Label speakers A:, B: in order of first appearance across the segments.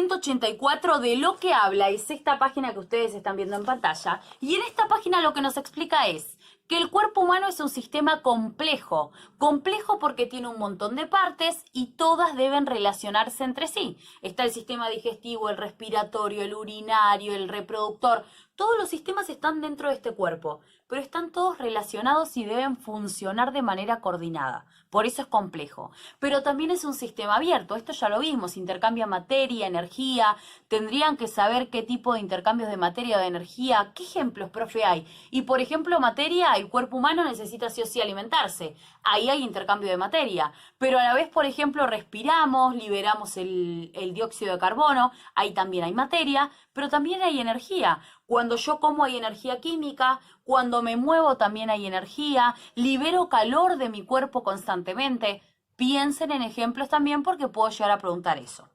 A: 184 de lo que habla es esta página que ustedes están viendo en pantalla. Y en esta página lo que nos explica es que el cuerpo humano es un sistema complejo. Complejo porque tiene un montón de partes y todas deben relacionarse entre sí. Está el sistema digestivo, el respiratorio, el urinario, el reproductor. Todos los sistemas están dentro de este cuerpo, pero están todos relacionados y deben funcionar de manera coordinada. Por eso es complejo. Pero también es un sistema abierto. Esto ya lo vimos. Intercambia materia, energía. Tendrían que saber qué tipo de intercambios de materia o de energía. ¿Qué ejemplos, profe, hay? Y por ejemplo, materia, el cuerpo humano necesita sí o sí alimentarse. Ahí hay intercambio de materia. Pero a la vez, por ejemplo, respiramos, liberamos el dióxido de carbono. Ahí también hay materia, pero también hay energía. Cuando yo como hay energía química, cuando me muevo también hay energía, libero calor de mi cuerpo constantemente. Piensen en ejemplos también porque puedo llegar a preguntar eso.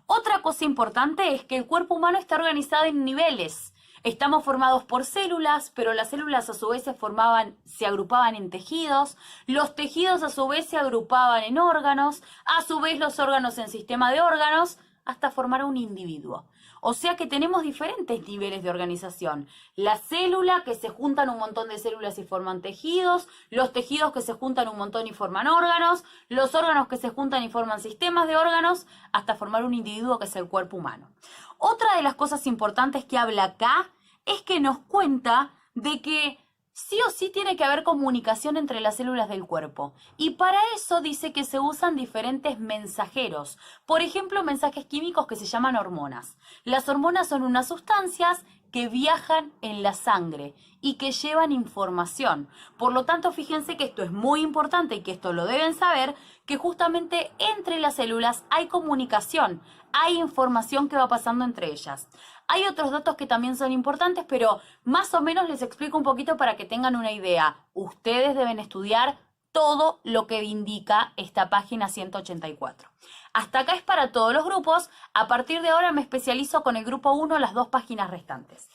A: Otra cosa importante es que el cuerpo humano está organizado en niveles. Estamos formados por células, pero las células a su vez se agrupaban en tejidos, los tejidos a su vez se agrupaban en órganos, a su vez los órganos en sistema de órganos, hasta formar un individuo. O sea que tenemos diferentes niveles de organización. La célula que se juntan un montón de células y forman tejidos, los tejidos que se juntan un montón y forman órganos, los órganos que se juntan y forman sistemas de órganos, hasta formar un individuo que es el cuerpo humano. Otra de las cosas importantes que habla acá es que nos cuenta de que sí o sí tiene que haber comunicación entre las células del cuerpo. Y para eso dice que se usan diferentes mensajeros. Por ejemplo, mensajes químicos que se llaman hormonas. Las hormonas son unas sustancias que viajan en la sangre y que llevan información. Por lo tanto, fíjense que esto es muy importante y que esto lo deben saber, que justamente entre las células hay comunicación, hay información que va pasando entre ellas. Hay otros datos que también son importantes, pero más o menos les explico un poquito para que tengan una idea. Ustedes deben estudiar todo lo que indica esta página 184. Hasta acá es para todos los grupos. A partir de ahora me especializo con el grupo 1, las dos páginas restantes.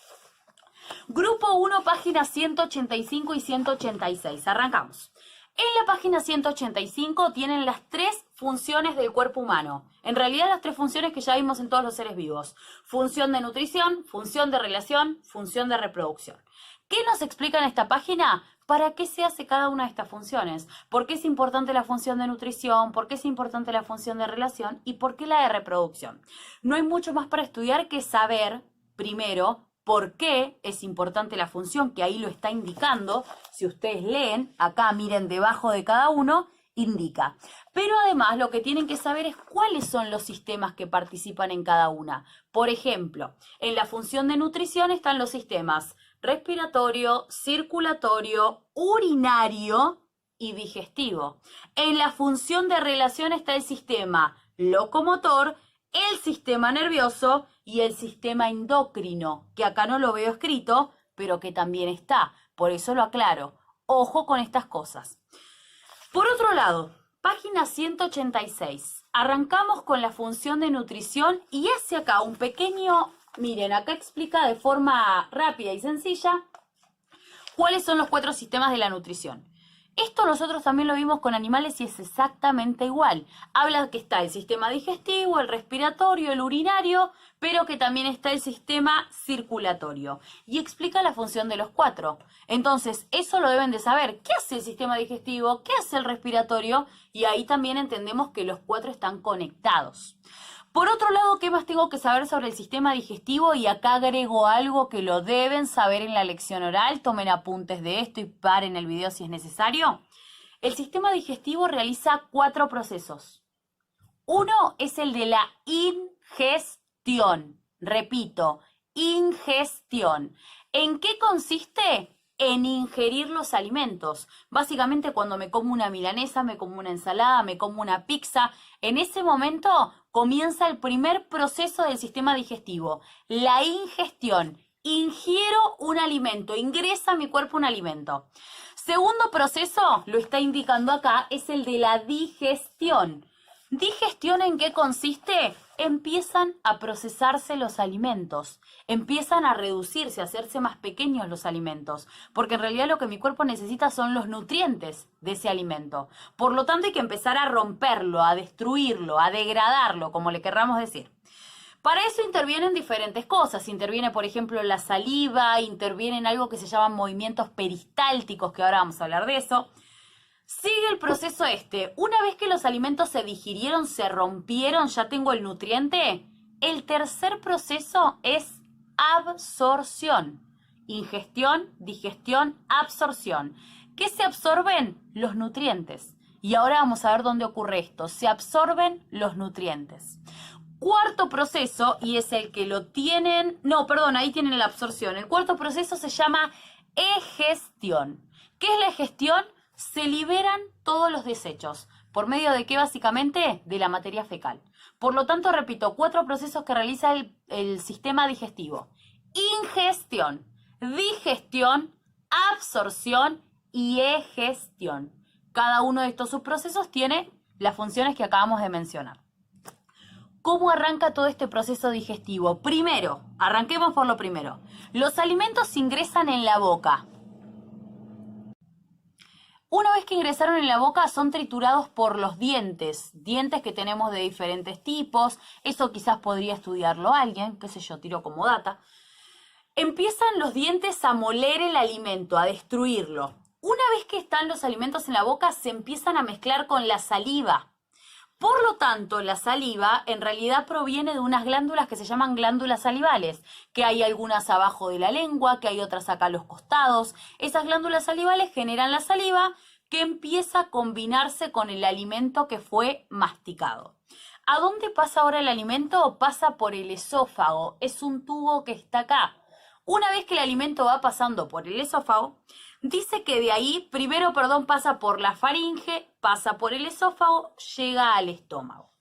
A: Grupo 1, páginas 185 y 186. Arrancamos. En la página 185 tienen las tres funciones del cuerpo humano. En realidad las tres funciones que ya vimos en todos los seres vivos. Función de nutrición, función de relación, función de reproducción. ¿Qué nos explica en esta página? ¿Para qué se hace cada una de estas funciones? ¿Por qué es importante la función de nutrición? ¿Por qué es importante la función de relación? ¿Y por qué la de reproducción? No hay mucho más para estudiar que saber, primero, por qué es importante la función, que ahí lo está indicando. Si ustedes leen, acá miren debajo de cada uno, indica. Pero además lo que tienen que saber es cuáles son los sistemas que participan en cada una. Por ejemplo, en la función de nutrición están los sistemas respiratorio, circulatorio, urinario y digestivo. En la función de relación está el sistema locomotor, el sistema nervioso y el sistema endocrino, que acá no lo veo escrito, pero que también está. Por eso lo aclaro. Ojo con estas cosas. Por otro lado, página 186. Arrancamos con la función de nutrición y hace acá un pequeño... Miren, acá explica de forma rápida y sencilla cuáles son los 4 sistemas de la nutrición. Esto nosotros también lo vimos con animales y es exactamente igual. Habla que está el sistema digestivo, el respiratorio, el urinario, pero que también está el sistema circulatorio. Y explica la función de los 4. Entonces, eso lo deben de saber. ¿Qué hace el sistema digestivo? ¿Qué hace el respiratorio? Y ahí también entendemos que los 4 están conectados. Por otro lado, ¿qué más tengo que saber sobre el sistema digestivo? Y acá agrego algo que lo deben saber en la lección oral. Tomen apuntes de esto y paren el video si es necesario. El sistema digestivo realiza 4 procesos. Uno es el de la ingestión. Repito, ingestión. ¿En qué consiste? En ingerir los alimentos. Básicamente cuando me como una milanesa, me como una ensalada, me como una pizza, en ese momento comienza el primer proceso del sistema digestivo, la ingestión. Ingiero un alimento, ingresa a mi cuerpo un alimento. Segundo proceso, lo está indicando acá, es el de la digestión. ¿Digestión en qué consiste? Empiezan a procesarse los alimentos, empiezan a reducirse, a hacerse más pequeños los alimentos, porque en realidad lo que mi cuerpo necesita son los nutrientes de ese alimento. Por lo tanto hay que empezar a romperlo, a destruirlo, a degradarlo, como le querramos decir. Para eso intervienen diferentes cosas. Interviene, por ejemplo, la saliva, interviene en algo que se llaman movimientos peristálticos, que ahora vamos a hablar de eso. Sigue el proceso este. Una vez que los alimentos se digirieron, se rompieron, ya tengo el nutriente, el tercer proceso es absorción. Ingestión, digestión, absorción. ¿Qué se absorben? Los nutrientes. Y ahora vamos a ver dónde ocurre esto. Se absorben los nutrientes. Cuarto proceso, y es el que lo tienen... No, perdón, ahí tienen la absorción. El cuarto proceso se llama egestión. ¿Qué es la egestión? Se liberan todos los desechos. ¿Por medio de qué básicamente? De la materia fecal. Por lo tanto, repito, 4 procesos que realiza el sistema digestivo. Ingestión, digestión, absorción y egestión. Cada uno de estos subprocesos tiene las funciones que acabamos de mencionar. ¿Cómo arranca todo este proceso digestivo? Primero, arranquemos por lo primero. Los alimentos ingresan en la boca. Una vez que ingresaron en la boca son triturados por los dientes que tenemos de diferentes tipos. Eso quizás podría estudiarlo alguien, qué sé yo, tiro como data. Empiezan los dientes a moler el alimento, a destruirlo. Una vez que están los alimentos en la boca, se empiezan a mezclar con la saliva. Por lo tanto, la saliva en realidad proviene de unas glándulas que se llaman glándulas salivales, que hay algunas abajo de la lengua, que hay otras acá a los costados. Esas glándulas salivales generan la saliva que empieza a combinarse con el alimento que fue masticado. ¿A dónde pasa ahora el alimento? Pasa por el esófago. Es un tubo que está acá. Una vez que el alimento va pasando por el esófago, dice que de ahí, primero, pasa por la faringe, pasa por el esófago, llega al estómago.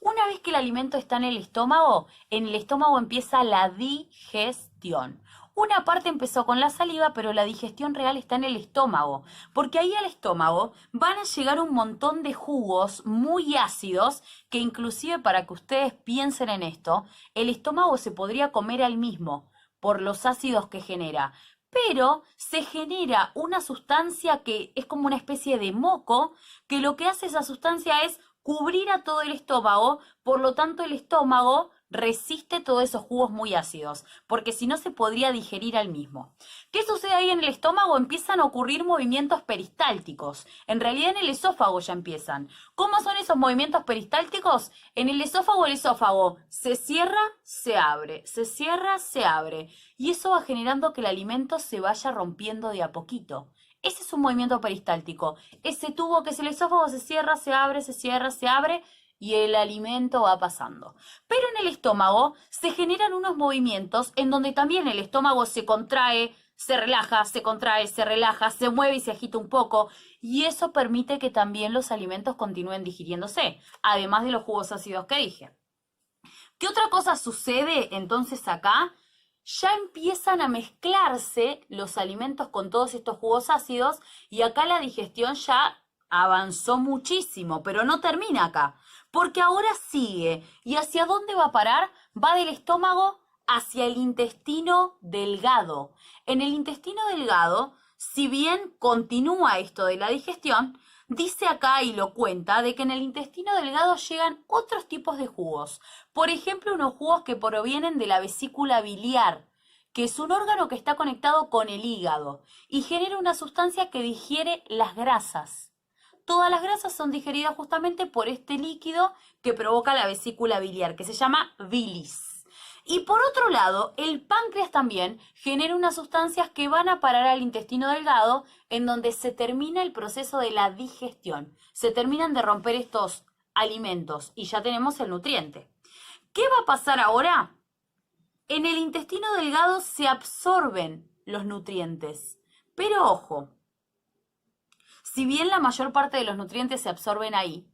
A: Una vez que el alimento está en el estómago empieza la digestión. Una parte empezó con la saliva, pero la digestión real está en el estómago, porque ahí al estómago van a llegar un montón de jugos muy ácidos, que inclusive para que ustedes piensen en esto, el estómago se podría comer al mismo por los ácidos que genera. Pero se genera una sustancia que es como una especie de moco, que lo que hace esa sustancia es cubrir a todo el estómago, por lo tanto el estómago resiste todos esos jugos muy ácidos, porque si no se podría digerir al mismo. ¿Qué sucede ahí en el estómago? Empiezan a ocurrir movimientos peristálticos. En realidad en el esófago ya empiezan. ¿Cómo son esos movimientos peristálticos? En el esófago se cierra, se abre, se cierra, se abre. Y eso va generando que el alimento se vaya rompiendo de a poquito. Ese es un movimiento peristáltico. Ese tubo que es el esófago se cierra, se abre, se cierra, se abre y el alimento va pasando. Pero en el estómago se generan unos movimientos en donde también el estómago se contrae, se relaja, se contrae, se relaja, se mueve y se agita un poco. Y eso permite que también los alimentos continúen digiriéndose, además de los jugos ácidos que dije. ¿Qué otra cosa sucede entonces acá? Ya empiezan a mezclarse los alimentos con todos estos jugos ácidos y acá la digestión ya avanzó muchísimo, pero no termina acá, porque ahora sigue. ¿Y hacia dónde va a parar? Va del estómago hacia el intestino delgado. En el intestino delgado, si bien continúa esto de la digestión, dice acá y lo cuenta de que en el intestino delgado llegan otros tipos de jugos. Por ejemplo, unos jugos que provienen de la vesícula biliar, que es un órgano que está conectado con el hígado y genera una sustancia que digiere las grasas. Todas las grasas son digeridas justamente por este líquido que provoca la vesícula biliar, que se llama bilis. Y por otro lado, el páncreas también genera unas sustancias que van a parar al intestino delgado, en donde se termina el proceso de la digestión. Se terminan de romper estos alimentos y ya tenemos el nutriente. ¿Qué va a pasar ahora? En el intestino delgado se absorben los nutrientes, pero ojo, si bien la mayor parte de los nutrientes se absorben ahí,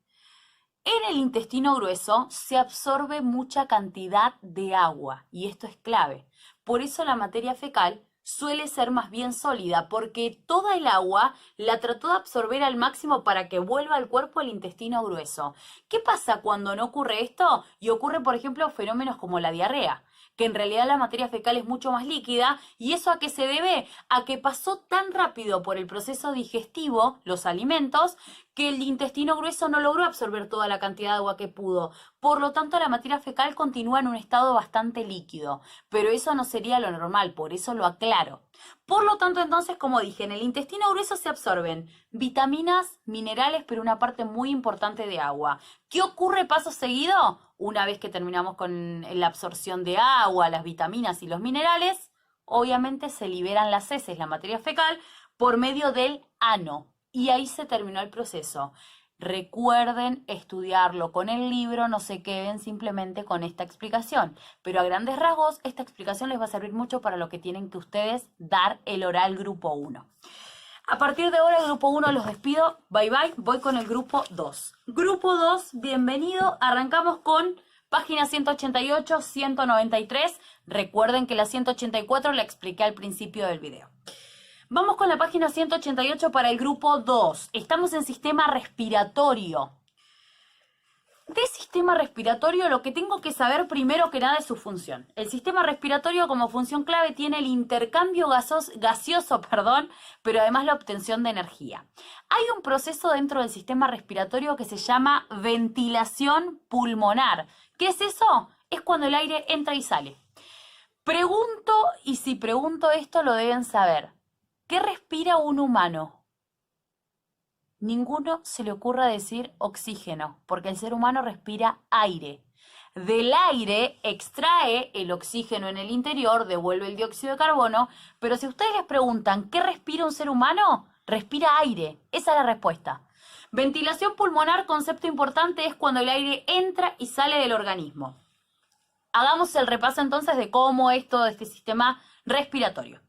A: en el intestino grueso se absorbe mucha cantidad de agua y esto es clave. Por eso la materia fecal suele ser más bien sólida, porque toda el agua la trató de absorber al máximo para que vuelva al cuerpo el intestino grueso. ¿Qué pasa cuando no ocurre esto? Y ocurre, por ejemplo, fenómenos como la diarrea, que en realidad la materia fecal es mucho más líquida. ¿Y eso a qué se debe? A que pasó tan rápido por el proceso digestivo los alimentos que el intestino grueso no logró absorber toda la cantidad de agua que pudo. por lo tanto la materia fecal continúa en un estado bastante líquido, pero eso no sería lo normal, por eso lo aclaro. Por lo tanto, entonces, como dije, en el intestino grueso se absorben vitaminas, minerales, pero una parte muy importante de agua. ¿Qué ocurre paso seguido? Una vez que terminamos con la absorción de agua, las vitaminas y los minerales, obviamente se liberan las heces, la materia fecal, por medio del ano. Y ahí se terminó el proceso. Recuerden estudiarlo con el libro, no se queden simplemente con esta explicación. Pero a grandes rasgos, esta explicación les va a servir mucho para lo que tienen que ustedes dar el oral grupo 1. A partir de ahora, el grupo 1 los despido. Bye bye. Voy con el grupo 2. Grupo 2, bienvenido. Arrancamos con página 188, 193. Recuerden que la 184 la expliqué al principio del video. Vamos con la página 188 para el grupo 2. Estamos en sistema respiratorio. De sistema respiratorio, lo que tengo que saber primero que nada es su función. El sistema respiratorio como función clave tiene el intercambio gaseoso, pero además la obtención de energía. Hay un proceso dentro del sistema respiratorio que se llama ventilación pulmonar. ¿Qué es eso? Es cuando el aire entra y sale. Pregunto, y si pregunto esto lo deben saber. ¿Qué respira un humano? Ninguno se le ocurra decir oxígeno, porque el ser humano respira aire. Del aire extrae el oxígeno en el interior, devuelve el dióxido de carbono, pero si ustedes les preguntan ¿qué respira un ser humano? Respira aire. Esa es la respuesta. Ventilación pulmonar, concepto importante, es cuando el aire entra y sale del organismo. Hagamos el repaso entonces de cómo es todo este sistema respiratorio.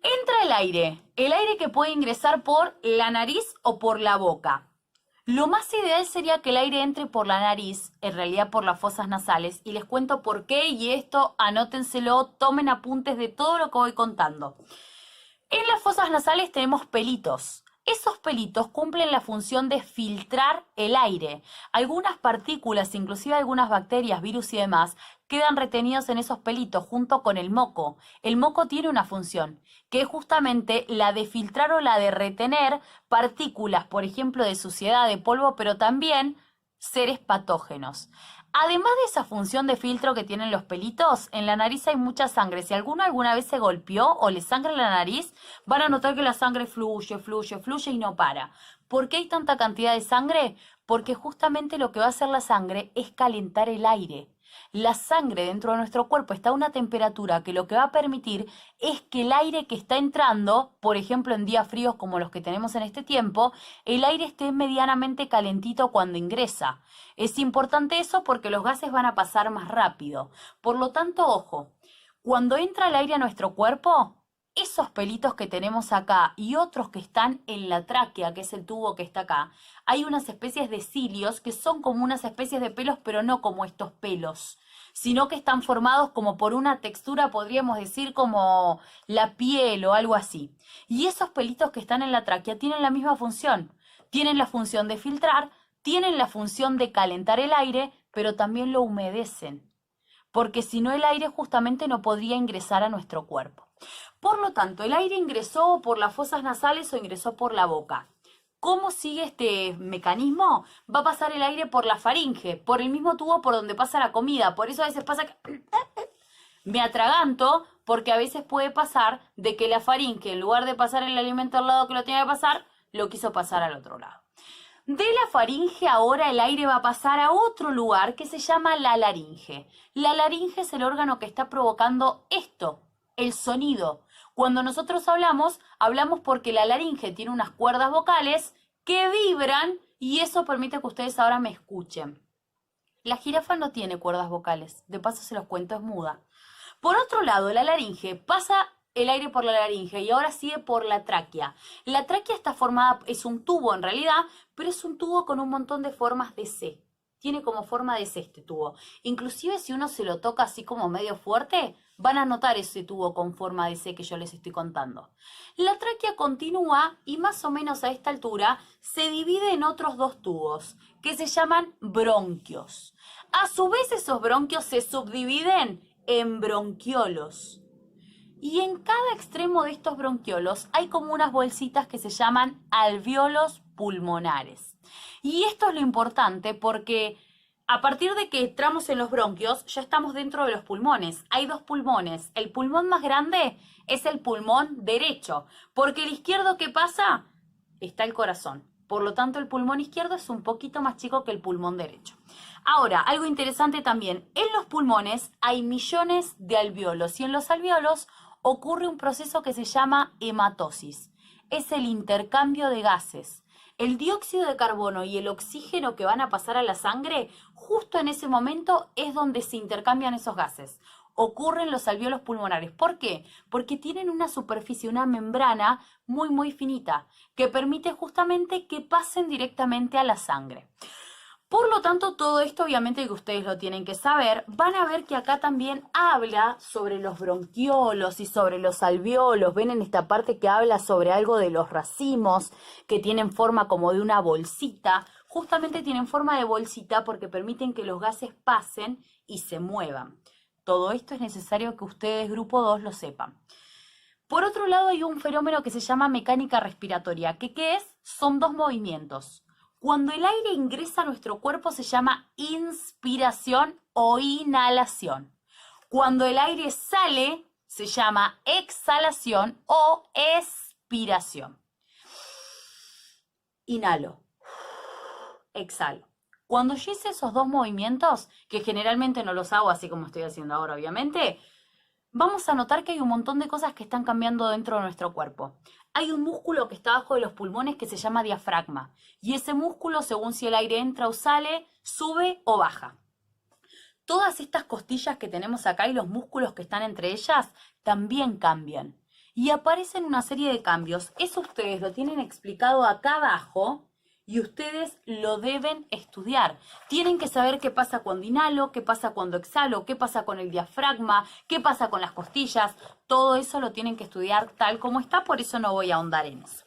A: Entra el aire que puede ingresar por la nariz o por la boca. Lo más ideal sería que el aire entre por la nariz, en realidad por las fosas nasales, y les cuento por qué, y esto anótenselo, tomen apuntes de todo lo que voy contando. En las fosas nasales tenemos pelitos. Esos pelitos cumplen la función de filtrar el aire. Algunas partículas, inclusive algunas bacterias, virus y demás, quedan retenidos en esos pelitos junto con el moco. El moco tiene una función, que es justamente la de filtrar o la de retener partículas, por ejemplo, de suciedad, de polvo, pero también seres patógenos. Además de esa función de filtro que tienen los pelitos, en la nariz hay mucha sangre. Si alguno alguna vez se golpeó o le sangra la nariz, van a notar que la sangre fluye, fluye, fluye y no para. ¿Por qué hay tanta cantidad de sangre? Porque justamente lo que va a hacer la sangre es calentar el aire. La sangre dentro de nuestro cuerpo está a una temperatura que lo que va a permitir es que el aire que está entrando, por ejemplo en días fríos como los que tenemos en este tiempo, el aire esté medianamente calentito cuando ingresa. Es importante eso porque los gases van a pasar más rápido. Por lo tanto, ojo, cuando entra el aire a nuestro cuerpo, esos pelitos que tenemos acá y otros que están en la tráquea, que es el tubo que está acá, hay unas especies de cilios que son como unas especies de pelos, pero no como estos pelos, sino que están formados como por una textura, podríamos decir, como la piel o algo así. Y esos pelitos que están en la tráquea tienen la misma función. Tienen la función de filtrar, tienen la función de calentar el aire, pero también lo humedecen. Porque si no, el aire justamente no podría ingresar a nuestro cuerpo. Por lo tanto, el aire ingresó por las fosas nasales o ingresó por la boca. ¿Cómo sigue este mecanismo? Va a pasar el aire por la faringe, por el mismo tubo por donde pasa la comida. Por eso a veces pasa que me atraganto, porque a veces puede pasar de que la faringe, en lugar de pasar el alimento al lado que lo tenía que pasar, lo quiso pasar al otro lado. De la faringe ahora el aire va a pasar a otro lugar que se llama la laringe. La laringe es el órgano que está provocando esto, el sonido. Cuando nosotros hablamos porque la laringe tiene unas cuerdas vocales que vibran y eso permite que ustedes ahora me escuchen. La jirafa no tiene cuerdas vocales, de paso se los cuento, es muda. Por otro lado, la laringe pasa el aire por la laringe y ahora sigue por la tráquea. La tráquea está formada, es un tubo en realidad, pero es un tubo con un montón de formas de C. Tiene como forma de C este tubo. Inclusive si uno se lo toca así como medio fuerte, van a notar ese tubo con forma de C que yo les estoy contando. La tráquea continúa y más o menos a esta altura se divide en otros dos tubos que se llaman bronquios. A su vez esos bronquios se subdividen en bronquiolos. Y en cada extremo de estos bronquiolos hay como unas bolsitas que se llaman alvéolos pulmonares. Y esto es lo importante porque A partir de que entramos en los bronquios, ya estamos dentro de los pulmones. Hay dos pulmones. El pulmón más grande es el pulmón derecho, porque el izquierdo, ¿qué pasa? Está el corazón. Por lo tanto, el pulmón izquierdo es un poquito más chico que el pulmón derecho. Ahora, algo interesante también, en los pulmones hay millones de alvéolos y en los alvéolos ocurre un proceso que se llama hematosis. Es el intercambio de gases. El dióxido de carbono y el oxígeno que van a pasar a la sangre, justo en ese momento es donde se intercambian esos gases. Ocurren los alvéolos pulmonares. ¿Por qué? Porque tienen una superficie, una membrana muy finita, que permite justamente que pasen directamente a la sangre. Por lo tanto, todo esto obviamente que ustedes lo tienen que saber. Van a ver que acá también habla sobre los bronquiolos y sobre los alvéolos. Ven en esta parte que habla sobre algo de los racimos que tienen forma como de una bolsita. Justamente tienen forma de bolsita porque permiten que los gases pasen y se muevan. Todo esto es necesario que ustedes, grupo 2, lo sepan. Por otro lado, hay un fenómeno que se llama mecánica respiratoria. ¿Qué es? Son dos movimientos. Cuando el aire ingresa a nuestro cuerpo se llama inspiración o inhalación. Cuando el aire sale se llama exhalación o expiración. Inhalo, exhalo. Cuando yo hice esos dos movimientos, que generalmente no los hago así como estoy haciendo ahora obviamente, vamos a notar que hay un montón de cosas que están cambiando dentro de nuestro cuerpo. Hay un músculo que está abajo de los pulmones que se llama diafragma. Y ese músculo, según si el aire entra o sale, sube o baja. Todas estas costillas que tenemos acá y los músculos que están entre ellas también cambian. Y aparecen una serie de cambios. Eso ustedes lo tienen explicado acá abajo. Y ustedes lo deben estudiar. Tienen que saber qué pasa cuando inhalo, qué pasa cuando exhalo, qué pasa con el diafragma, qué pasa con las costillas. Todo eso lo tienen que estudiar tal como está, por eso no voy a ahondar en eso.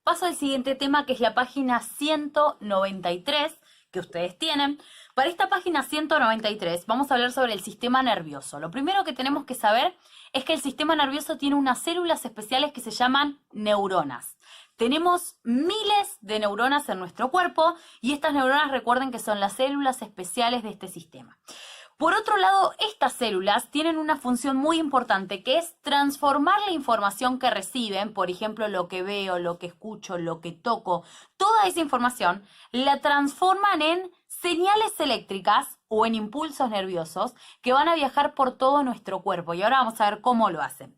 A: Paso al siguiente tema, que es la página 193 que ustedes tienen. Para esta página 193 vamos a hablar sobre el sistema nervioso. Lo primero que tenemos que saber es que el sistema nervioso tiene unas células especiales que se llaman neuronas. Tenemos miles de neuronas en nuestro cuerpo y estas neuronas, recuerden que son las células especiales de este sistema. Por otro lado, estas células tienen una función muy importante que es transformar la información que reciben, por ejemplo, lo que veo, lo que escucho, lo que toco, toda esa información la transforman en señales eléctricas o en impulsos nerviosos que van a viajar por todo nuestro cuerpo y ahora vamos a ver cómo lo hacen.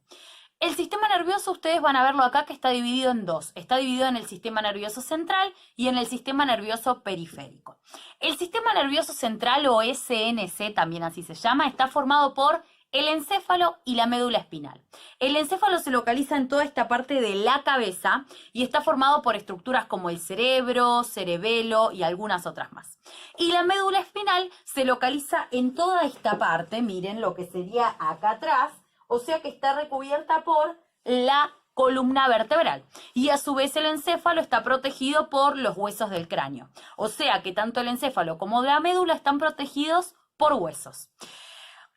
A: El sistema nervioso, ustedes van a verlo acá que está dividido en dos. Está dividido en el sistema nervioso central y en el sistema nervioso periférico. El sistema nervioso central, o SNC también así se llama, está formado por el encéfalo y la médula espinal. El encéfalo se localiza en toda esta parte de la cabeza y está formado por estructuras como el cerebro, cerebelo y algunas otras más. Y la médula espinal se localiza en toda esta parte, miren lo que sería acá atrás, o sea que está recubierta por la columna vertebral. Y a su vez el encéfalo está protegido por los huesos del cráneo. O sea que tanto el encéfalo como la médula están protegidos por huesos.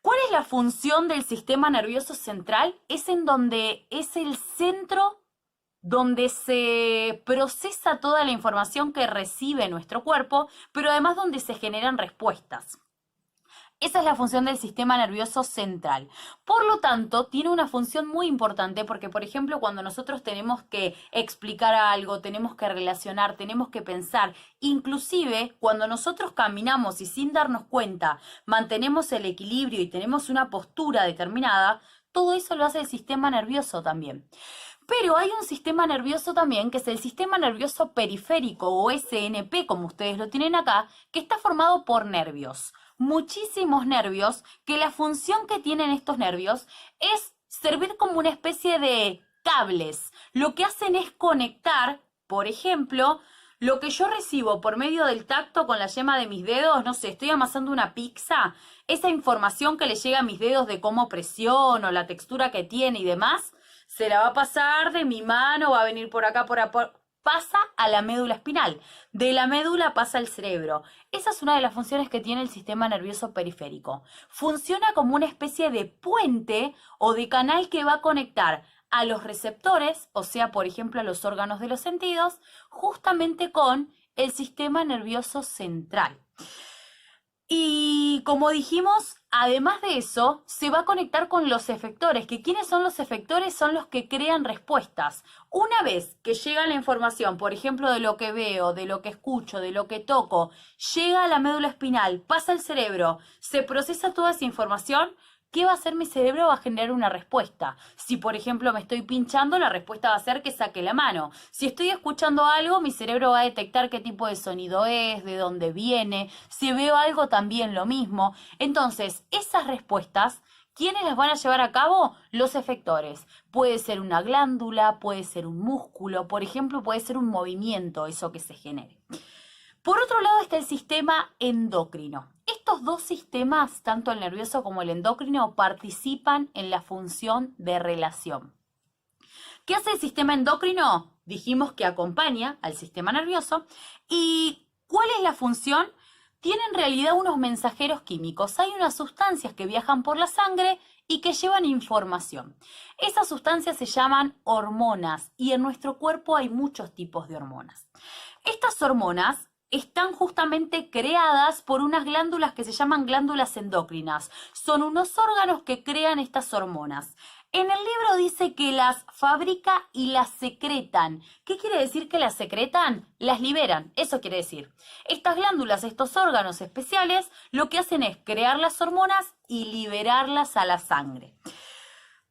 A: ¿Cuál es la función del sistema nervioso central? Es en donde es el centro donde se procesa toda la información que recibe nuestro cuerpo, pero además donde se generan respuestas. Esa es la función del sistema nervioso central. Por lo tanto, tiene una función muy importante porque, por ejemplo, cuando nosotros tenemos que explicar algo, tenemos que relacionar, tenemos que pensar, inclusive cuando nosotros caminamos y sin darnos cuenta mantenemos el equilibrio y tenemos una postura determinada, todo eso lo hace el sistema nervioso también. Pero hay un sistema nervioso también, que es el sistema nervioso periférico o SNP, como ustedes lo tienen acá, que está formado por nervios. Muchísimos nervios, que la función que tienen estos nervios es servir como una especie de cables. Lo que hacen es conectar, por ejemplo, lo que yo recibo por medio del tacto con la yema de mis dedos, no sé, estoy amasando una pizza, esa información que le llega a mis dedos de cómo presiono, la textura que tiene y demás, se la va a pasar de mi mano, va a venir por acá, pasa a la médula espinal. De la médula pasa al cerebro. Esa es una de las funciones que tiene el sistema nervioso periférico. Funciona como una especie de puente o de canal que va a conectar a los receptores, o sea, por ejemplo, a los órganos de los sentidos, justamente con el sistema nervioso central. Y como dijimos, además de eso, se va a conectar con los efectores, que ¿quiénes son los efectores? Son los que crean respuestas. Una vez que llega la información, por ejemplo, de lo que veo, de lo que escucho, de lo que toco, llega a la médula espinal, pasa al cerebro, se procesa toda esa información, ¿qué va a hacer mi cerebro? Va a generar una respuesta. Si, por ejemplo, me estoy pinchando, la respuesta va a ser que saque la mano. Si estoy escuchando algo, mi cerebro va a detectar qué tipo de sonido es, de dónde viene. Si veo algo, también lo mismo. Entonces, esas respuestas, ¿quiénes las van a llevar a cabo? Los efectores. Puede ser una glándula, puede ser un músculo, por ejemplo, puede ser un movimiento, eso que se genere. Por otro lado está el sistema endocrino. Estos dos sistemas, tanto el nervioso como el endocrino, participan en la función de relación. ¿Qué hace el sistema endocrino? Dijimos que acompaña al sistema nervioso. ¿Y cuál es la función? Tiene en realidad unos mensajeros químicos. Hay unas sustancias que viajan por la sangre y que llevan información. Esas sustancias se llaman hormonas y en nuestro cuerpo hay muchos tipos de hormonas. Estas hormonas están justamente creadas por unas glándulas que se llaman glándulas endocrinas. Son unos órganos que crean estas hormonas. En el libro dice que las fabrica y las secretan. ¿Qué quiere decir que las secretan? Las liberan, eso quiere decir. Estas glándulas, estos órganos especiales, lo que hacen es crear las hormonas y liberarlas a la sangre.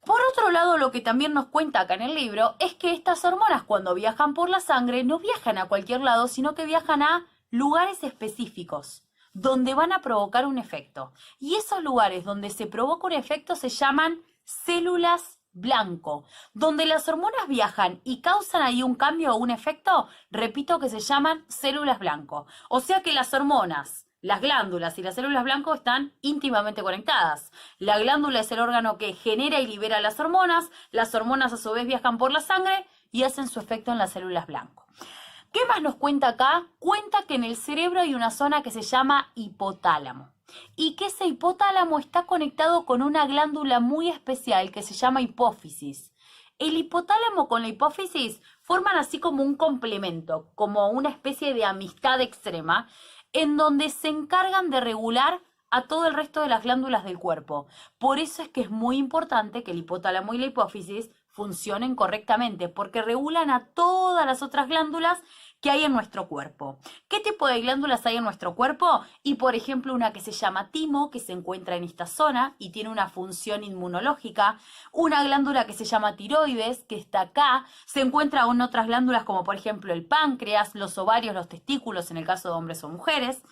A: Por otro lado, lo que también nos cuenta acá en el libro es que estas hormonas cuando viajan por la sangre no viajan a cualquier lado, sino que viajan a lugares específicos, donde van a provocar un efecto. Y esos lugares donde se provoca un efecto se llaman células blanco. Donde las hormonas viajan y causan ahí un cambio o un efecto, repito que se llaman células blanco. O sea que las hormonas, las glándulas y las células blanco están íntimamente conectadas. La glándula es el órgano que genera y libera las hormonas a su vez viajan por la sangre y hacen su efecto en las células blanco. ¿Qué más nos cuenta acá? Cuenta que en el cerebro hay una zona que se llama hipotálamo y que ese hipotálamo está conectado con una glándula muy especial que se llama hipófisis. El hipotálamo con la hipófisis forman así como un complemento, como una especie de amistad extrema, en donde se encargan de regular a todo el resto de las glándulas del cuerpo. Por eso es que es muy importante que el hipotálamo y la hipófisis funcionen correctamente, porque regulan a todas las otras glándulas que hay en nuestro cuerpo. ¿Qué tipo de glándulas hay en nuestro cuerpo? Y por ejemplo una que se llama timo, que se encuentra en esta zona y tiene una función inmunológica. Una glándula que se llama tiroides, que está acá. Se encuentra en otras glándulas como por ejemplo el páncreas, los ovarios, los testículos en el caso de hombres o mujeres.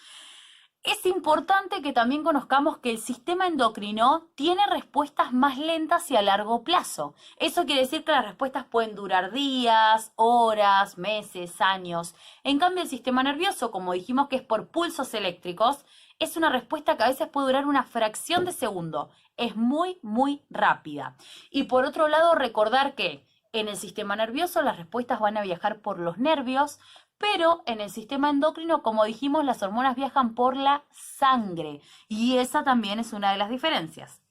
A: Es importante que también conozcamos que el sistema endocrino tiene respuestas más lentas y a largo plazo. Eso quiere decir que las respuestas pueden durar días, horas, meses, años. En cambio, el sistema nervioso, como dijimos que es por pulsos eléctricos, es una respuesta que a veces puede durar una fracción de segundo. Es muy, muy rápida. Y por otro lado, recordar que en el sistema nervioso las respuestas van a viajar por los nervios, pero en el sistema endocrino, como dijimos, las hormonas viajan por la sangre y esa también es una de las diferencias.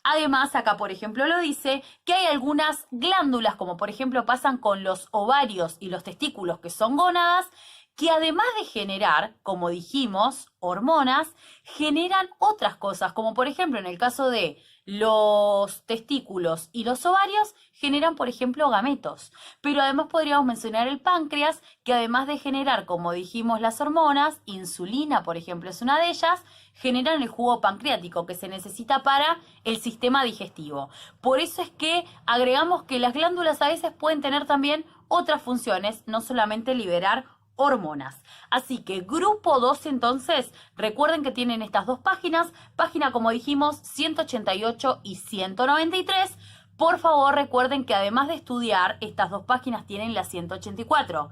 A: Además, acá por ejemplo lo dice que hay algunas glándulas, como por ejemplo pasan con los ovarios y los testículos, que son gónadas, que además de generar, como dijimos, hormonas, generan otras cosas, como por ejemplo en el caso de los testículos y los ovarios, generan por ejemplo gametos. Pero además podríamos mencionar el páncreas, que además de generar, como dijimos, las hormonas, insulina por ejemplo es una de ellas, generan el jugo pancreático que se necesita para el sistema digestivo. Por eso es que agregamos que las glándulas a veces pueden tener también otras funciones, no solamente liberar hormonas. Así que grupo 2 entonces, recuerden que tienen estas dos páginas, página como dijimos 188 y 193. Por favor recuerden que además de estudiar, estas dos páginas tienen la 184.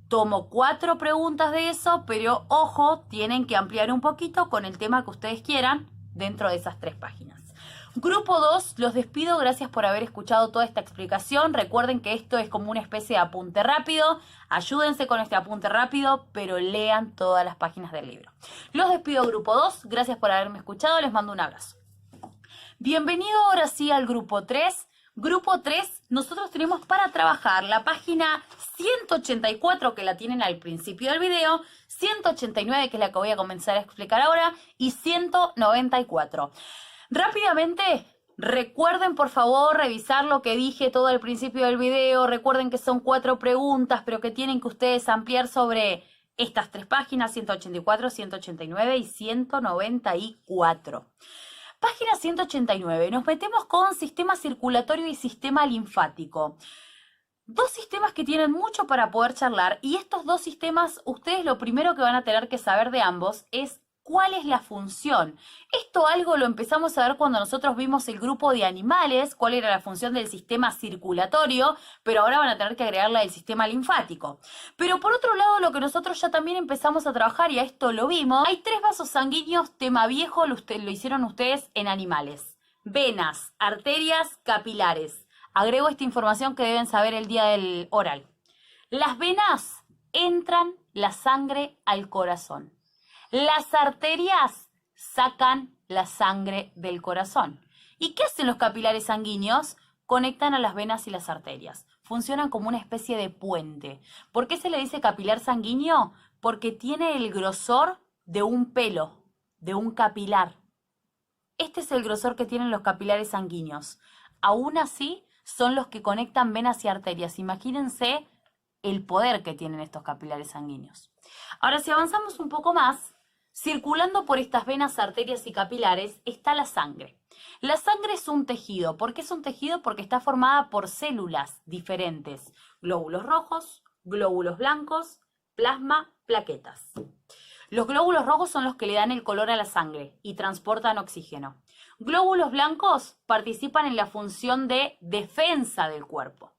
A: Tomo 4 preguntas de eso, pero ojo, tienen que ampliar un poquito con el tema que ustedes quieran dentro de esas 3 páginas. Grupo 2, los despido, gracias por haber escuchado toda esta explicación. Recuerden que esto es como una especie de apunte rápido. Ayúdense con este apunte rápido, pero lean todas las páginas del libro. Los despido, Grupo 2, gracias por haberme escuchado, les mando un abrazo. Bienvenido ahora sí al Grupo 3. Grupo 3, nosotros tenemos para trabajar la página 184 que la tienen al principio del video, 189 que es la que voy a comenzar a explicar ahora y 194. Rápidamente, recuerden por favor revisar lo que dije todo al principio del video. Recuerden que son 4 preguntas, pero que tienen que ustedes ampliar sobre estas 3 páginas, 184, 189 y 194. Página 189, nos metemos con sistema circulatorio y sistema linfático. Dos sistemas que tienen mucho para poder charlar, y estos dos sistemas, ustedes lo primero que van a tener que saber de ambos es cuál es la función. Esto algo lo empezamos a ver cuando nosotros vimos el grupo de animales, cuál era la función del sistema circulatorio, pero ahora van a tener que agregarla del sistema linfático. Pero por otro lado, lo que nosotros ya también empezamos a trabajar, y a esto lo vimos, hay 3 vasos sanguíneos, tema viejo, lo hicieron ustedes en animales. Venas, arterias, capilares. Agrego esta información que deben saber el día del oral. Las venas entran la sangre al corazón. Las arterias sacan la sangre del corazón. ¿Y qué hacen los capilares sanguíneos? Conectan a las venas y las arterias. Funcionan como una especie de puente. ¿Por qué se le dice capilar sanguíneo? Porque tiene el grosor de un pelo, de un capilar. Este es el grosor que tienen los capilares sanguíneos. Aún así, son los que conectan venas y arterias. Imagínense el poder que tienen estos capilares sanguíneos. Ahora, si avanzamos un poco más, circulando por estas venas, arterias y capilares está la sangre. La sangre es un tejido. ¿Por qué es un tejido? Porque está formada por células diferentes. Glóbulos rojos, glóbulos blancos, plasma, plaquetas. Los glóbulos rojos son los que le dan el color a la sangre y transportan oxígeno. Glóbulos blancos participan en la función de defensa del cuerpo.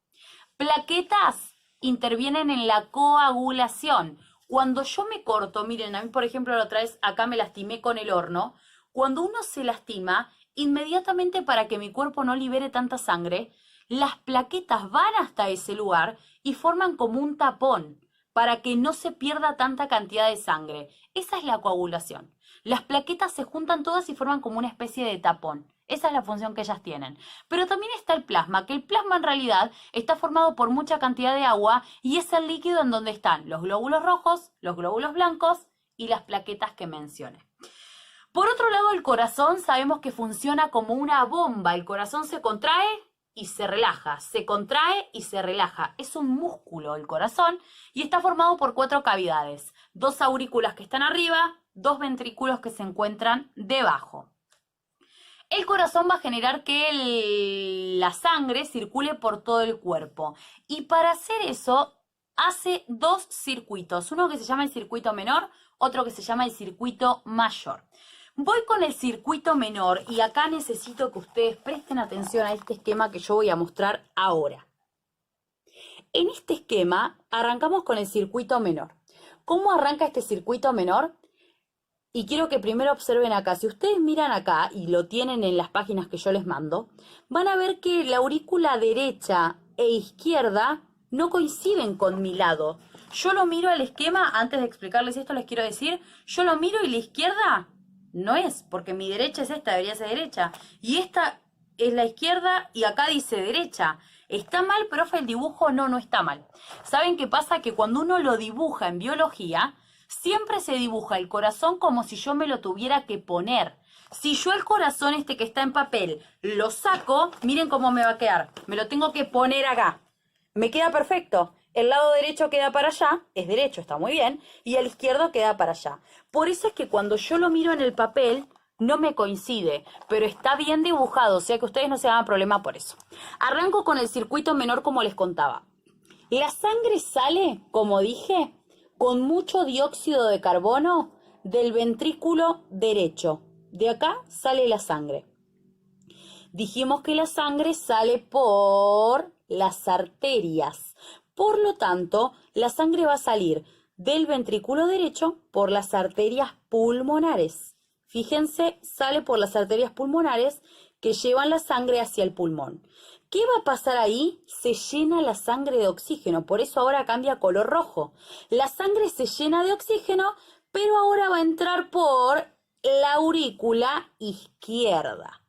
A: Plaquetas intervienen en la coagulación. Cuando yo me corto, miren, a mí por ejemplo la otra vez acá me lastimé con el horno. Cuando uno se lastima, inmediatamente para que mi cuerpo no libere tanta sangre, las plaquetas van hasta ese lugar y forman como un tapón para que no se pierda tanta cantidad de sangre. Esa es la coagulación. Las plaquetas se juntan todas y forman como una especie de tapón. Esa es la función que ellas tienen. Pero también está el plasma, que el plasma en realidad está formado por mucha cantidad de agua y es el líquido en donde están los glóbulos rojos, los glóbulos blancos y las plaquetas que mencioné. Por otro lado, el corazón sabemos que funciona como una bomba. El corazón se contrae y se relaja, se contrae y se relaja. Es un músculo el corazón y está formado por 4 cavidades. 2 aurículas que están arriba, 2 ventrículos que se encuentran debajo. El corazón va a generar que la sangre circule por todo el cuerpo. Y para hacer eso, hace 2 circuitos. Uno que se llama el circuito menor, otro que se llama el circuito mayor. Voy con el circuito menor y acá necesito que ustedes presten atención a este esquema que yo voy a mostrar ahora. En este esquema arrancamos con el circuito menor. ¿Cómo arranca este circuito menor? Y quiero que primero observen acá. Si ustedes miran acá y lo tienen en las páginas que yo les mando, van a ver que la aurícula derecha e izquierda no coinciden con mi lado. Yo lo miro al esquema, antes de explicarles esto les quiero decir, yo lo miro y la izquierda no es, porque mi derecha es esta, debería ser derecha. Y esta es la izquierda y acá dice derecha. ¿Está mal, profe, el dibujo? No, no está mal. ¿Saben qué pasa? Que cuando uno lo dibuja en biología, siempre se dibuja el corazón como si yo me lo tuviera que poner. Si yo el corazón este que está en papel lo saco, miren cómo me va a quedar. Me lo tengo que poner acá. Me queda perfecto. El lado derecho queda para allá, es derecho, está muy bien, y el izquierdo queda para allá. Por eso es que cuando yo lo miro en el papel, no me coincide, pero está bien dibujado, o sea que ustedes no se hagan problema por eso. Arranco con el circuito menor como les contaba. La sangre sale, como dije, con mucho dióxido de carbono del ventrículo derecho. De acá sale la sangre. Dijimos que la sangre sale por las arterias. Por lo tanto, la sangre va a salir del ventrículo derecho por las arterias pulmonares. Fíjense, sale por las arterias pulmonares que llevan la sangre hacia el pulmón. ¿Qué va a pasar ahí? Se llena la sangre de oxígeno, por eso ahora cambia color rojo. La sangre se llena de oxígeno, pero ahora va a entrar por la aurícula izquierda.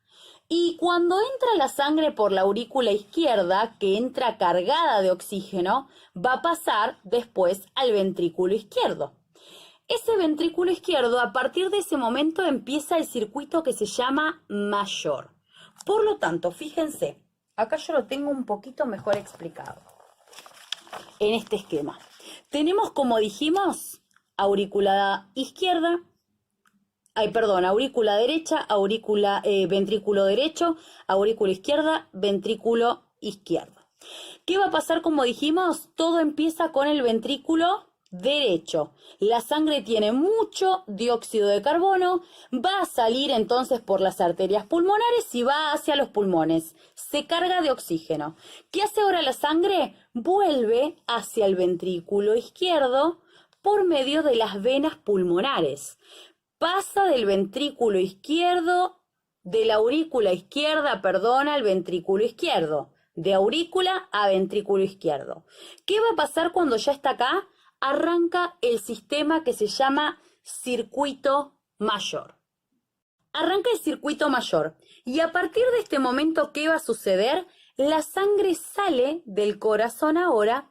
A: Y cuando entra la sangre por la aurícula izquierda, que entra cargada de oxígeno, va a pasar después al ventrículo izquierdo. Ese ventrículo izquierdo, a partir de ese momento, empieza el circuito que se llama mayor. Por lo tanto, fíjense, acá yo lo tengo un poquito mejor explicado en este esquema. Tenemos, como dijimos, aurícula izquierda, aurícula derecha, ventrículo derecho, aurícula izquierda, ventrículo izquierdo. ¿Qué va a pasar? Como dijimos, todo empieza con el ventrículo derecho. La sangre tiene mucho dióxido de carbono, va a salir entonces por las arterias pulmonares y va hacia los pulmones. Se carga de oxígeno. ¿Qué hace ahora la sangre? Vuelve hacia el ventrículo izquierdo por medio de las venas pulmonares. Pasa del ventrículo izquierdo, de la aurícula izquierda, al ventrículo izquierdo. De aurícula a ventrículo izquierdo. ¿Qué va a pasar cuando ya está acá? Arranca el sistema que se llama circuito mayor. Arranca el circuito mayor. Y a partir de este momento, ¿qué va a suceder? La sangre sale del corazón ahora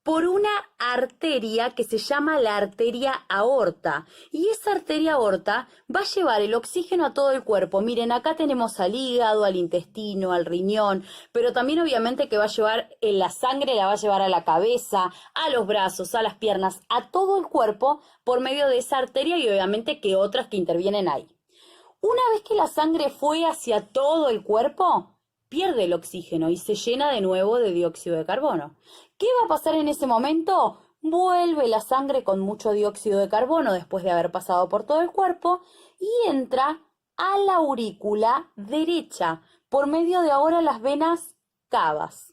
A: por una arteria que se llama la arteria aorta. Y esa arteria aorta va a llevar el oxígeno a todo el cuerpo. Miren, acá tenemos al hígado, al intestino, al riñón, pero también obviamente que va a llevar la sangre, la va a llevar a la cabeza, a los brazos, a las piernas, a todo el cuerpo por medio de esa arteria y obviamente que otras que intervienen ahí. Una vez que la sangre fue hacia todo el cuerpo, pierde el oxígeno y se llena de nuevo de dióxido de carbono. ¿Qué va a pasar en ese momento? Vuelve la sangre con mucho dióxido de carbono después de haber pasado por todo el cuerpo y entra a la aurícula derecha por medio de ahora las venas cavas.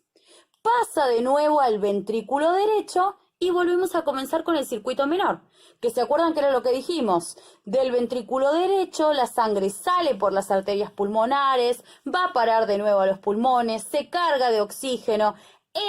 A: Pasa de nuevo al ventrículo derecho y volvemos a comenzar con el circuito menor. Que se acuerdan que era lo que dijimos. Del ventrículo derecho la sangre sale por las arterias pulmonares, va a parar de nuevo a los pulmones, se carga de oxígeno,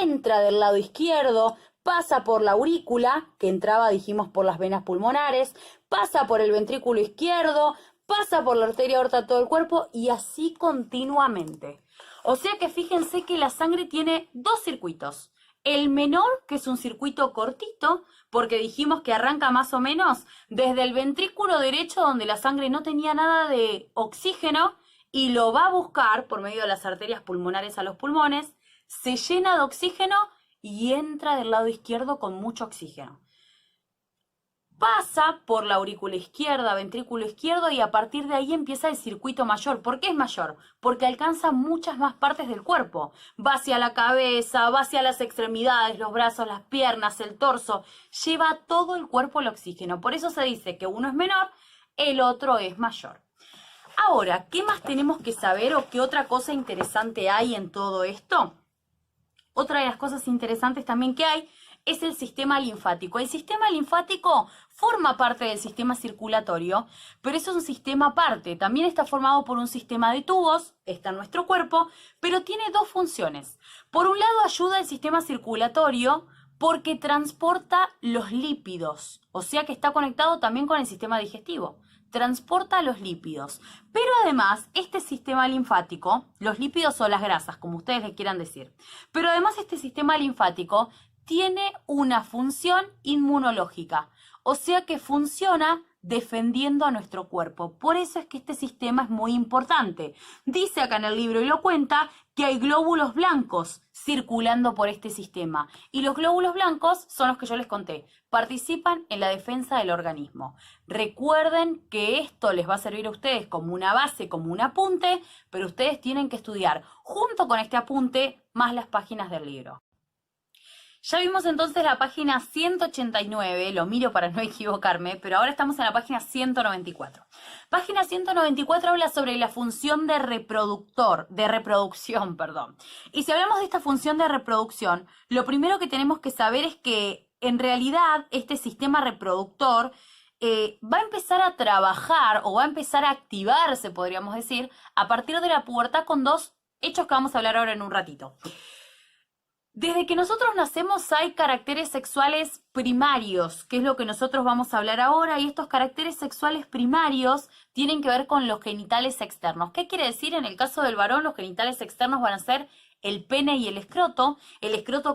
A: entra del lado izquierdo, pasa por la aurícula, que entraba, dijimos, por las venas pulmonares, pasa por el ventrículo izquierdo, pasa por la arteria aorta a todo el cuerpo y así continuamente. O sea que fíjense que la sangre tiene dos circuitos. El menor, que es un circuito cortito, porque dijimos que arranca más o menos desde el ventrículo derecho donde la sangre no tenía nada de oxígeno y lo va a buscar por medio de las arterias pulmonares a los pulmones, se llena de oxígeno y entra del lado izquierdo con mucho oxígeno. Pasa por la aurícula izquierda, ventrículo izquierdo y a partir de ahí empieza el circuito mayor. ¿Por qué es mayor? Porque alcanza muchas más partes del cuerpo. Va hacia la cabeza, va hacia las extremidades, los brazos, las piernas, el torso. Lleva todo el cuerpo el oxígeno. Por eso se dice que uno es menor, el otro es mayor. Ahora, ¿qué más tenemos que saber o qué otra cosa interesante hay en todo esto? Otra de las cosas interesantes también que hay es el sistema linfático. El sistema linfático forma parte del sistema circulatorio, pero es un sistema aparte. También está formado por un sistema de tubos, está en nuestro cuerpo, pero tiene dos funciones. Por un lado ayuda al sistema circulatorio porque transporta los lípidos, o sea que está conectado también con el sistema digestivo. Transporta los lípidos, pero además este sistema linfático, los lípidos o las grasas, como ustedes le quieran decir, pero además este sistema linfático tiene una función inmunológica, o sea que funciona defendiendo a nuestro cuerpo. Por eso es que este sistema es muy importante. Dice acá en el libro y lo cuenta que hay glóbulos blancos circulando por este sistema. Y los glóbulos blancos son los que yo les conté. Participan en la defensa del organismo. Recuerden que esto les va a servir a ustedes como una base, como un apunte, pero ustedes tienen que estudiar junto con este apunte más las páginas del libro. Ya vimos entonces la página 189, lo miro para no equivocarme, pero ahora estamos en la página 194. Página 194 habla sobre la función de reproducción. Y si hablamos de esta función de reproducción, lo primero que tenemos que saber es que en realidad este sistema reproductor va a empezar a trabajar o va a empezar a activarse, podríamos decir, a partir de la pubertad con dos hechos que vamos a hablar ahora en un ratito. Desde que nosotros nacemos hay caracteres sexuales primarios, que es lo que nosotros vamos a hablar ahora, y estos caracteres sexuales primarios tienen que ver con los genitales externos. ¿Qué quiere decir? En el caso del varón, los genitales externos van a ser el pene y el escroto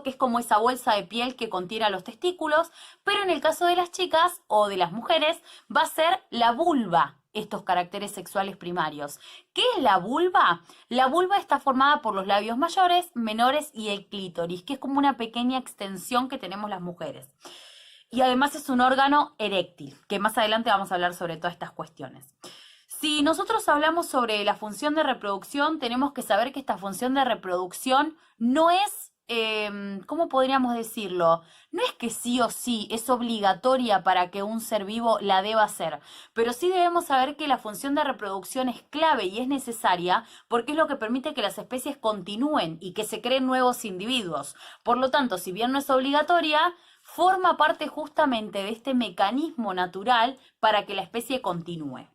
A: que es como esa bolsa de piel que contiene a los testículos, pero en el caso de las chicas o de las mujeres va a ser la vulva, estos caracteres sexuales primarios. ¿Qué es la vulva? La vulva está formada por los labios mayores, menores y el clítoris, que es como una pequeña extensión que tenemos las mujeres. Y además es un órgano eréctil, que más adelante vamos a hablar sobre todas estas cuestiones. Si nosotros hablamos sobre la función de reproducción, tenemos que saber que esta función de reproducción no es, ¿cómo podríamos decirlo? No es que sí o sí es obligatoria para que un ser vivo la deba hacer, pero sí debemos saber que la función de reproducción es clave y es necesaria porque es lo que permite que las especies continúen y que se creen nuevos individuos. Por lo tanto, si bien no es obligatoria, forma parte justamente de este mecanismo natural para que la especie continúe.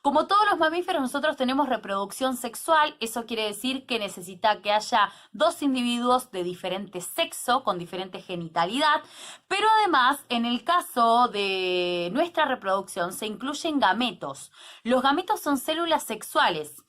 A: Como todos los mamíferos, nosotros tenemos reproducción sexual. Eso quiere decir que necesita que haya dos individuos de diferente sexo, con diferente genitalidad. Pero además, en el caso de nuestra reproducción, se incluyen gametos. Los gametos son células sexuales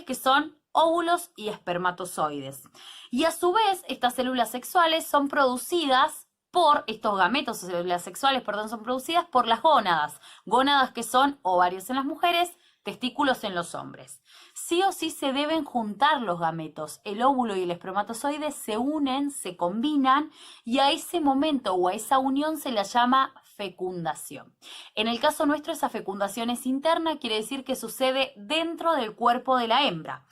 A: que son óvulos y espermatozoides. Y a su vez, estas células sexuales son producidas por estos gametos o células sexuales, son producidas por las gónadas. Gónadas que son ovarios en las mujeres, testículos en los hombres. Sí o sí se deben juntar los gametos. El óvulo y el espermatozoide se unen, se combinan y a ese momento o a esa unión se la llama fecundación. En el caso nuestro esa fecundación es interna, quiere decir que sucede dentro del cuerpo de la hembra.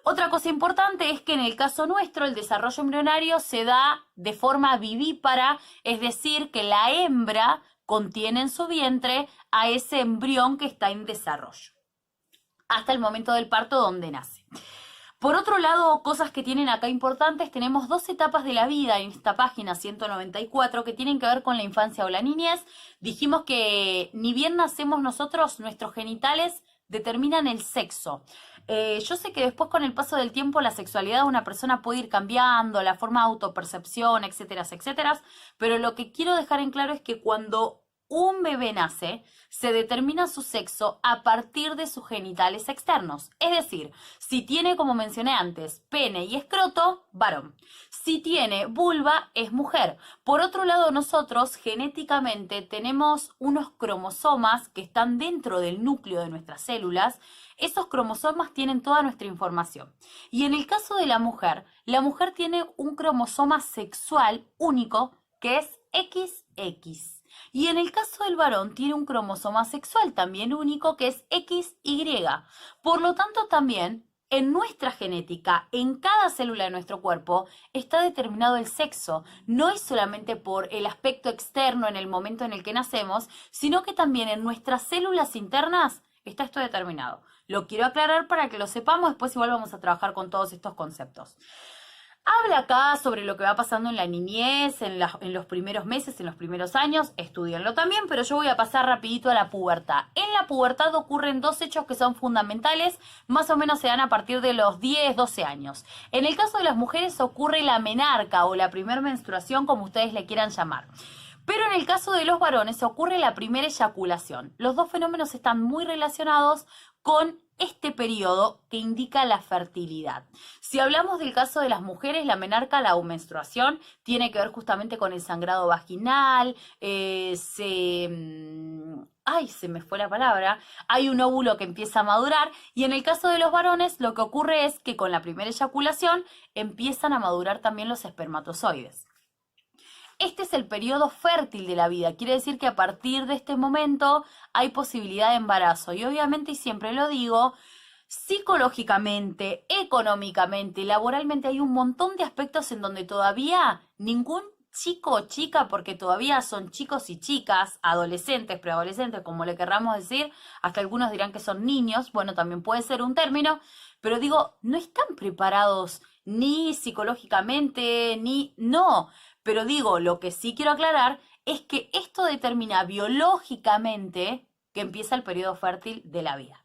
A: Otra cosa importante es que en el caso nuestro el desarrollo embrionario se da de forma vivípara, es decir, que la hembra contiene en su vientre a ese embrión que está en desarrollo, hasta el momento del parto donde nace. Por otro lado, cosas que tienen acá importantes, tenemos dos etapas de la vida en esta página 194 que tienen que ver con la infancia o la niñez. Dijimos que ni bien nacemos nosotros, nuestros genitales determinan el sexo. Yo sé que después con el paso del tiempo la sexualidad de una persona puede ir cambiando, la forma de autopercepción, etcétera, etcétera, pero lo que quiero dejar en claro es que cuando un bebé nace, se determina su sexo a partir de sus genitales externos. Es decir, si tiene, como mencioné antes, pene y escroto, varón. Si tiene vulva, es mujer. Por otro lado, nosotros genéticamente tenemos unos cromosomas que están dentro del núcleo de nuestras células. Esos cromosomas tienen toda nuestra información. Y en el caso de la mujer tiene un cromosoma sexual único que es XX. Y en el caso del varón tiene un cromosoma sexual también único que es XY. Por lo tanto, también en nuestra genética, en cada célula de nuestro cuerpo, está determinado el sexo. No es solamente por el aspecto externo en el momento en el que nacemos, sino que también en nuestras células internas está esto determinado. Lo quiero aclarar para que lo sepamos, después igual vamos a trabajar con todos estos conceptos. Habla acá sobre lo que va pasando en la niñez, en los primeros meses, en los primeros años, estudianlo también, pero yo voy a pasar rapidito a la pubertad. En la pubertad ocurren dos hechos que son fundamentales, más o menos se dan a partir de los 10, 12 años. En el caso de las mujeres ocurre la menarca o la primer menstruación, como ustedes le quieran llamar. Pero en el caso de los varones ocurre la primera eyaculación. Los dos fenómenos están muy relacionados con este periodo que indica la fertilidad. Si hablamos del caso de las mujeres, la menarca, la menstruación, tiene que ver justamente con el sangrado vaginal, se me fue la palabra, hay un óvulo que empieza a madurar y en el caso de los varones lo que ocurre es que con la primera eyaculación empiezan a madurar también los espermatozoides. Este es el periodo fértil de la vida, quiere decir que a partir de este momento hay posibilidad de embarazo y obviamente, y siempre lo digo, psicológicamente, económicamente, laboralmente hay un montón de aspectos en donde todavía ningún chico o chica, porque todavía son chicos y chicas, adolescentes, preadolescentes, como le querramos decir, hasta algunos dirán que son niños, bueno, también puede ser un término, pero digo, no están preparados ni psicológicamente, no. Pero digo, lo que sí quiero aclarar es que esto determina biológicamente que empieza el periodo fértil de la vida.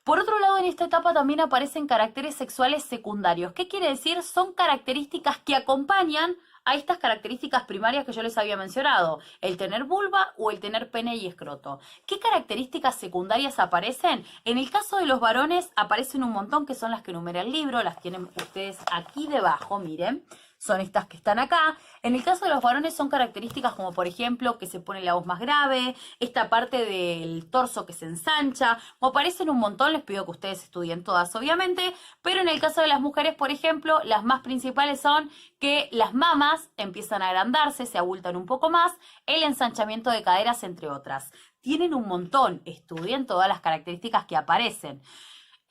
A: Por otro lado, en esta etapa también aparecen caracteres sexuales secundarios. ¿Qué quiere decir? Son características que acompañan a estas características primarias que yo les había mencionado, el tener vulva o el tener pene y escroto. ¿Qué características secundarias aparecen? En el caso de los varones aparecen un montón, que son las que enumera el libro, las tienen ustedes aquí debajo, miren. Son estas que están acá. En el caso de los varones son características como, por ejemplo, que se pone la voz más grave, esta parte del torso que se ensancha, o aparecen un montón, les pido que ustedes estudien todas, obviamente, pero en el caso de las mujeres, por ejemplo, las más principales son que las mamas empiezan a agrandarse, se abultan un poco más, el ensanchamiento de caderas, entre otras. Tienen un montón, estudien todas las características que aparecen.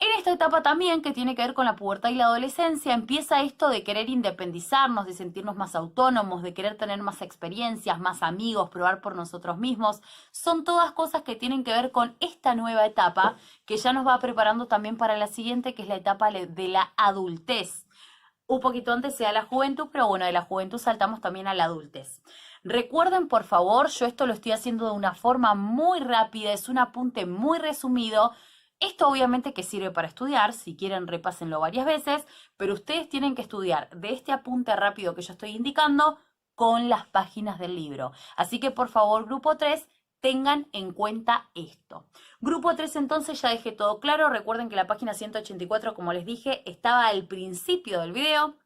A: En esta etapa también, que tiene que ver con la pubertad y la adolescencia, empieza esto de querer independizarnos, de sentirnos más autónomos, de querer tener más experiencias, más amigos, probar por nosotros mismos. Son todas cosas que tienen que ver con esta nueva etapa, que ya nos va preparando también para la siguiente, que es la etapa de la adultez. Un poquito antes sea la juventud, pero bueno, de la juventud saltamos también a la adultez. Recuerden, por favor, yo esto lo estoy haciendo de una forma muy rápida, es un apunte muy resumido. Esto obviamente que sirve para estudiar, si quieren repásenlo varias veces, pero ustedes tienen que estudiar de este apunte rápido que yo estoy indicando con las páginas del libro. Así que por favor, grupo 3, tengan en cuenta esto. Grupo 3 entonces ya dejé todo claro, recuerden que la página 184, como les dije, estaba al principio del video.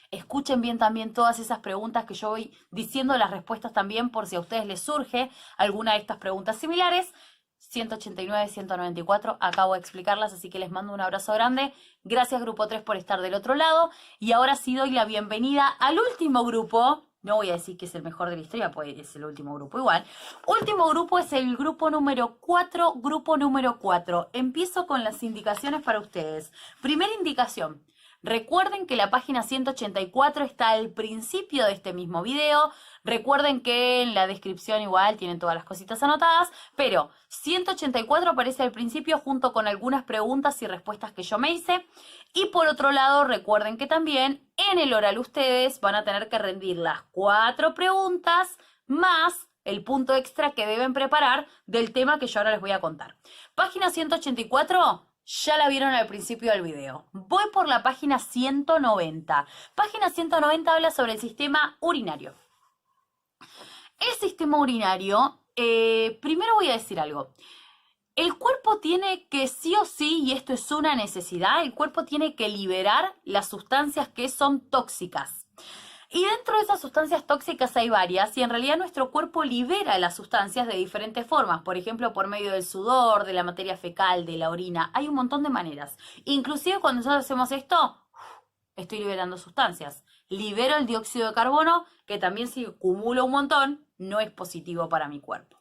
A: Escuchen bien también todas esas preguntas que yo voy diciendo las respuestas también por si a ustedes les surge alguna de estas preguntas similares. 189, 194, acabo de explicarlas, así que les mando un abrazo grande. Gracias grupo 3 por estar del otro lado. Y ahora sí doy la bienvenida al último grupo. No voy a decir que es el mejor de la historia, pues es el último grupo igual. Último grupo es el grupo número 4, grupo número 4. Empiezo con las indicaciones para ustedes. Primera indicación. Recuerden que la página 184 está al principio de este mismo video. Recuerden que en la descripción igual tienen todas las cositas anotadas, pero 184 aparece al principio junto con algunas preguntas y respuestas que yo me hice. Y por otro lado, recuerden que también en el oral ustedes van a tener que rendir las 4 preguntas más el punto extra que deben preparar del tema que yo ahora les voy a contar. Página 184... ya la vieron al principio del video. Voy por la página 190. Página 190 habla sobre el sistema urinario. El sistema urinario, primero voy a decir algo. El cuerpo tiene que sí o sí, y esto es una necesidad, el cuerpo tiene que liberar las sustancias que son tóxicas. Y dentro de esas sustancias tóxicas hay varias, y en realidad nuestro cuerpo libera las sustancias de diferentes formas, por ejemplo, por medio del sudor, de la materia fecal, de la orina, hay un montón de maneras. Inclusive cuando nosotros hacemos esto, estoy liberando sustancias. Libero el dióxido de carbono, que también si acumulo un montón, no es positivo para mi cuerpo.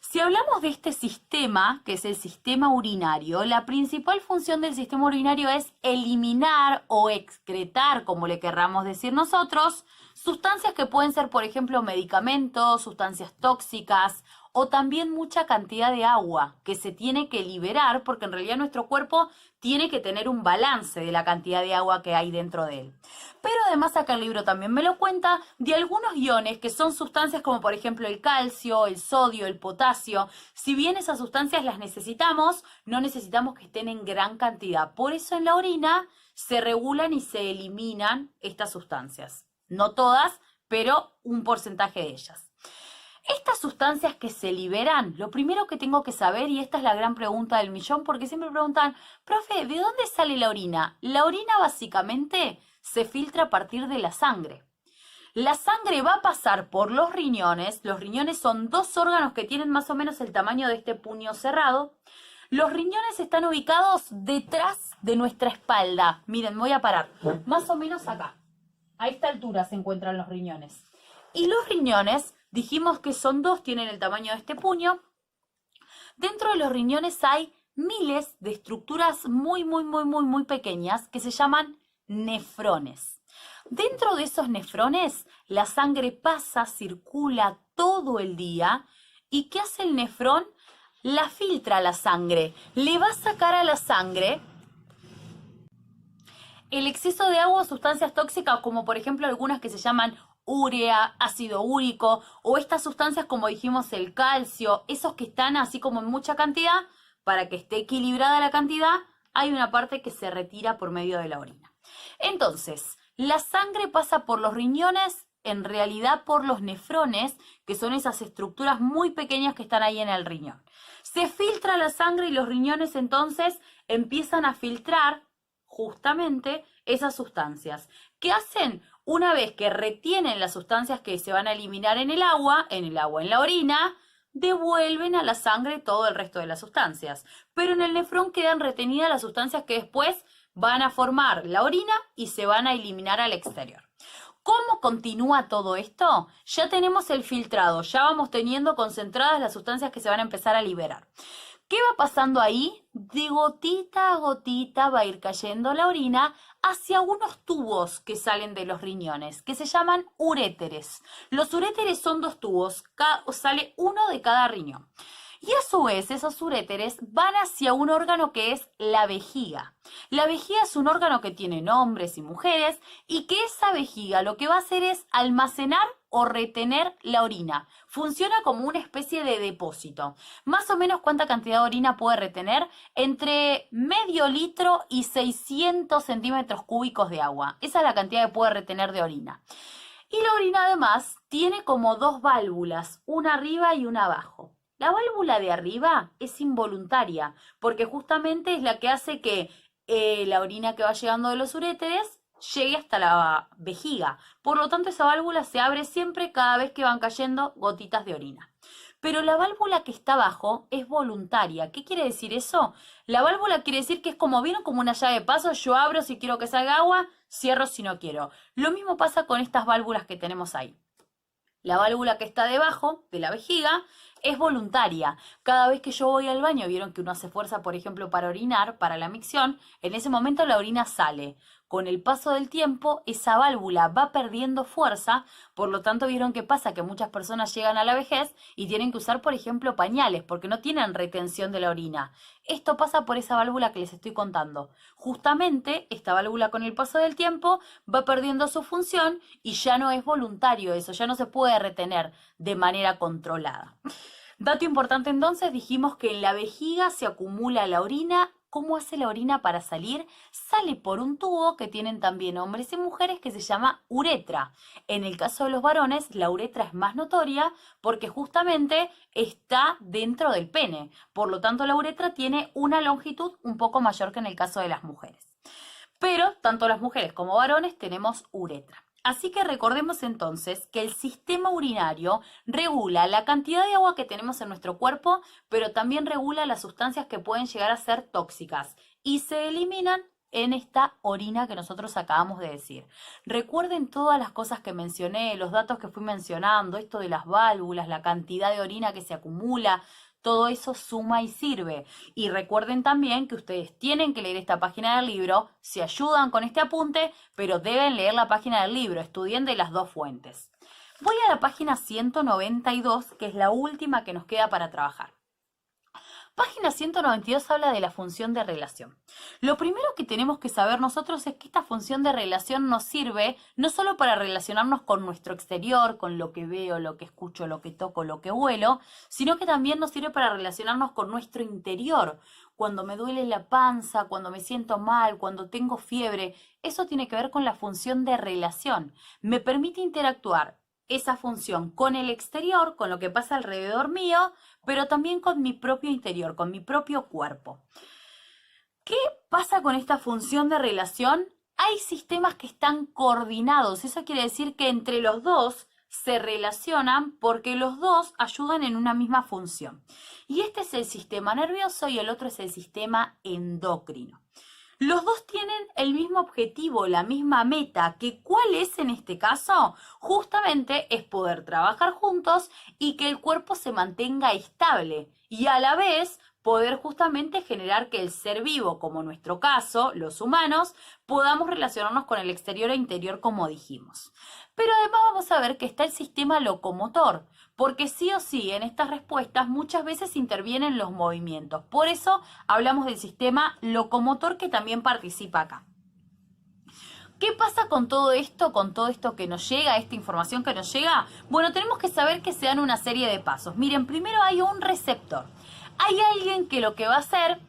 A: Si hablamos de este sistema, que es el sistema urinario, la principal función del sistema urinario es eliminar o excretar, como le querramos decir nosotros, sustancias que pueden ser, por ejemplo, medicamentos, sustancias tóxicas o también mucha cantidad de agua que se tiene que liberar porque en realidad nuestro cuerpo tiene que tener un balance de la cantidad de agua que hay dentro de él. Pero además acá el libro también me lo cuenta de algunos iones que son sustancias como por ejemplo el calcio, el sodio, el potasio. Si bien esas sustancias las necesitamos, no necesitamos que estén en gran cantidad. Por eso en la orina se regulan y se eliminan estas sustancias. No todas, pero un porcentaje de ellas. Estas sustancias que se liberan, lo primero que tengo que saber, y esta es la gran pregunta del millón, porque siempre preguntan, profe, ¿de dónde sale la orina? La orina básicamente se filtra a partir de la sangre. La sangre va a pasar por los riñones son 2 órganos que tienen más o menos el tamaño de este puño cerrado. Los riñones están ubicados detrás de nuestra espalda. Miren, me voy a parar, más o menos acá. A esta altura se encuentran los riñones. Y los riñones, dijimos que son 2, tienen el tamaño de este puño. Dentro de los riñones hay miles de estructuras muy pequeñas que se llaman nefrones. Dentro de esos nefrones, la sangre pasa, circula todo el día. ¿Y qué hace el nefrón? La filtra la sangre. Le va a sacar a la sangre el exceso de agua o sustancias tóxicas, como por ejemplo algunas que se llaman urea, ácido úrico, o estas sustancias como dijimos el calcio, esos que están así como en mucha cantidad, para que esté equilibrada la cantidad, hay una parte que se retira por medio de la orina. Entonces, la sangre pasa por los riñones, en realidad por los nefrones, que son esas estructuras muy pequeñas que están ahí en el riñón. Se filtra la sangre y los riñones entonces empiezan a filtrar justamente esas sustancias. ¿Qué hacen? Una vez que retienen las sustancias que se van a eliminar en la orina, devuelven a la sangre todo el resto de las sustancias. Pero en el nefrón quedan retenidas las sustancias que después van a formar la orina y se van a eliminar al exterior. ¿Cómo continúa todo esto? Ya tenemos el filtrado, ya vamos teniendo concentradas las sustancias que se van a empezar a liberar. ¿Qué va pasando ahí? De gotita a gotita va a ir cayendo la orina hacia unos tubos que salen de los riñones, que se llaman uréteres. Los uréteres son 2 tubos, sale uno de cada riñón. Y a su vez, esos uréteres van hacia un órgano que es la vejiga. La vejiga es un órgano que tienen hombres y mujeres y que esa vejiga lo que va a hacer es almacenar o retener la orina. Funciona como una especie de depósito. Más o menos, ¿cuánta cantidad de orina puede retener? Entre medio litro y 600 centímetros cúbicos de agua. Esa es la cantidad que puede retener de orina. Y la orina además tiene como 2 válvulas, una arriba y una abajo. La válvula de arriba es involuntaria, porque justamente es la que hace que la orina que va llegando de los uréteres llegue hasta la vejiga. Por lo tanto, esa válvula se abre siempre cada vez que van cayendo gotitas de orina. Pero la válvula que está abajo es voluntaria. ¿Qué quiere decir eso? La válvula quiere decir que es como, ¿vieron? Como una llave de paso. Yo abro si quiero que salga agua, cierro si no quiero. Lo mismo pasa con estas válvulas que tenemos ahí. La válvula que está debajo de la vejiga es voluntaria. Cada vez que yo voy al baño, vieron que uno hace fuerza, por ejemplo, para orinar, para la micción, en ese momento la orina sale. Con el paso del tiempo, esa válvula va perdiendo fuerza, por lo tanto, vieron que pasa que muchas personas llegan a la vejez y tienen que usar, por ejemplo, pañales, porque no tienen retención de la orina. Esto pasa por esa válvula que les estoy contando. Justamente, esta válvula con el paso del tiempo va perdiendo su función y ya no es voluntario eso, ya no se puede retener de manera controlada. Dato importante entonces, dijimos que en la vejiga se acumula la orina. ¿Cómo hace la orina para salir? Sale por un tubo que tienen también hombres y mujeres que se llama uretra. En el caso de los varones, la uretra es más notoria porque justamente está dentro del pene. Por lo tanto, la uretra tiene una longitud un poco mayor que en el caso de las mujeres. Pero tanto las mujeres como varones tenemos uretra. Así que recordemos entonces que el sistema urinario regula la cantidad de agua que tenemos en nuestro cuerpo, pero también regula las sustancias que pueden llegar a ser tóxicas y se eliminan en esta orina que nosotros acabamos de decir. Recuerden todas las cosas que mencioné, los datos que fui mencionando, esto de las válvulas, la cantidad de orina que se acumula. Todo eso suma y sirve. Y recuerden también que ustedes tienen que leer esta página del libro, se ayudan con este apunte, pero deben leer la página del libro, estudien de las 2 fuentes. Voy a la página 192, que es la última que nos queda para trabajar. Página 192 habla de la función de relación. Lo primero que tenemos que saber nosotros es que esta función de relación nos sirve no solo para relacionarnos con nuestro exterior, con lo que veo, lo que escucho, lo que toco, lo que huelo, sino que también nos sirve para relacionarnos con nuestro interior. Cuando me duele la panza, cuando me siento mal, cuando tengo fiebre, eso tiene que ver con la función de relación. Me permite interactuar esa función con el exterior, con lo que pasa alrededor mío, pero también con mi propio interior, con mi propio cuerpo. ¿Qué pasa con esta función de relación? Hay sistemas que están coordinados. Eso quiere decir que entre los dos se relacionan porque los dos ayudan en una misma función. Y este es el sistema nervioso y el otro es el sistema endocrino. Los dos tienen el mismo objetivo, la misma meta, que ¿cuál es en este caso? Justamente es poder trabajar juntos y que el cuerpo se mantenga estable y a la vez poder justamente generar que el ser vivo, como en nuestro caso, los humanos, podamos relacionarnos con el exterior e interior como dijimos. Pero además vamos a ver que está el sistema locomotor, porque sí o sí en estas respuestas muchas veces intervienen los movimientos. Por eso hablamos del sistema locomotor que también participa acá. ¿Qué pasa con todo esto que nos llega, esta información que nos llega? Bueno, tenemos que saber que se dan una serie de pasos. Miren, primero hay un receptor. Hay alguien que lo que va a hacer,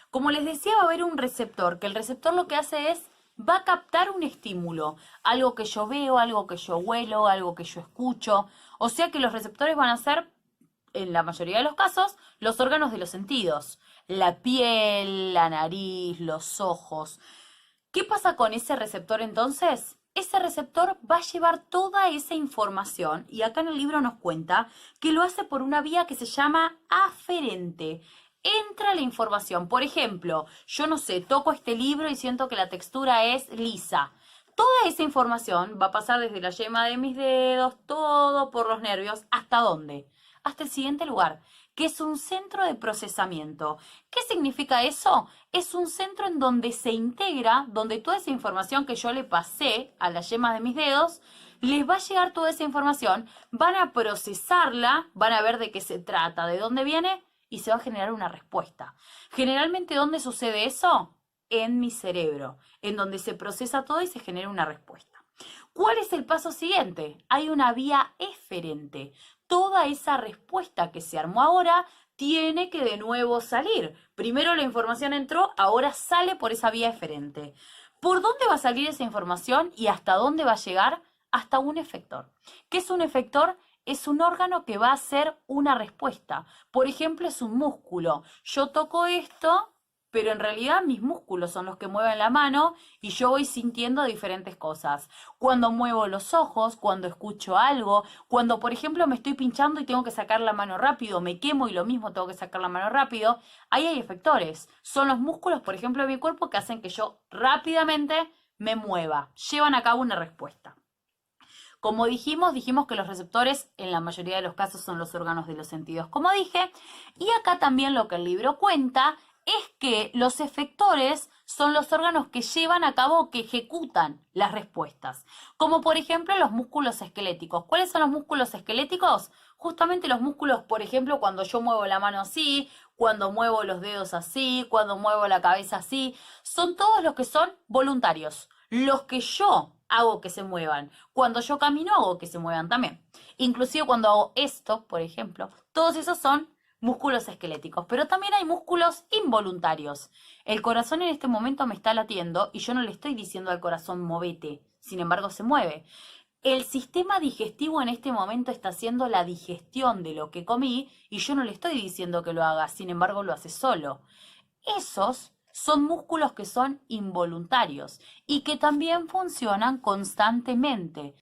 A: como les decía, va a haber un receptor, que el receptor lo que hace es, va a captar un estímulo, algo que yo veo, algo que yo huelo, algo que yo escucho, o sea que los receptores van a ser, en la mayoría de los casos, los órganos de los sentidos, la piel, la nariz, los ojos. ¿Qué pasa con ese receptor entonces? Ese receptor va a llevar toda esa información y acá en el libro nos cuenta que lo hace por una vía que se llama aferente. Entra la información. Por ejemplo, yo no sé, toco este libro y siento que la textura es lisa. Toda esa información va a pasar desde la yema de mis dedos, todo por los nervios, ¿hasta dónde? Hasta el siguiente lugar, que es un centro de procesamiento. ¿Qué significa eso? Es un centro en donde se integra, donde toda esa información que yo le pasé a las yemas de mis dedos, les va a llegar toda esa información, van a procesarla, van a ver de qué se trata, de dónde viene y se va a generar una respuesta. Generalmente, ¿dónde sucede eso? En mi cerebro, en donde se procesa todo y se genera una respuesta. ¿Cuál es el paso siguiente? Hay una vía eferente. Toda esa respuesta que se armó ahora tiene que de nuevo salir. Primero la información entró, ahora sale por esa vía eferente. ¿Por dónde va a salir esa información y hasta dónde va a llegar? Hasta un efector. ¿Qué es un efector? Es un órgano que va a hacer una respuesta. Por ejemplo, es un músculo. Yo toco esto, pero en realidad mis músculos son los que mueven la mano y yo voy sintiendo diferentes cosas. Cuando muevo los ojos, cuando escucho algo, cuando por ejemplo me estoy pinchando y tengo que sacar la mano rápido, me quemo y lo mismo tengo que sacar la mano rápido, ahí hay efectores. Son los músculos, por ejemplo, de mi cuerpo que hacen que yo rápidamente me mueva, llevan a cabo una respuesta. Como dijimos que los receptores en la mayoría de los casos son los órganos de los sentidos, como dije, y acá también lo que el libro cuenta es que los efectores son los órganos que llevan a cabo, que ejecutan las respuestas, como por ejemplo los músculos esqueléticos. ¿Cuáles son los músculos esqueléticos? Justamente los músculos, por ejemplo, cuando yo muevo la mano así, cuando muevo los dedos así, cuando muevo la cabeza así, son todos los que son voluntarios, los que yo hago que se muevan. Cuando yo camino hago que se muevan también. Inclusive cuando hago esto, por ejemplo, todos esos son músculos esqueléticos, pero también hay músculos involuntarios. El corazón en este momento me está latiendo y yo no le estoy diciendo al corazón movete, sin embargo se mueve. El sistema digestivo en este momento está haciendo la digestión de lo que comí y yo no le estoy diciendo que lo haga, sin embargo lo hace solo. Esos son músculos que son involuntarios y que también funcionan constantemente.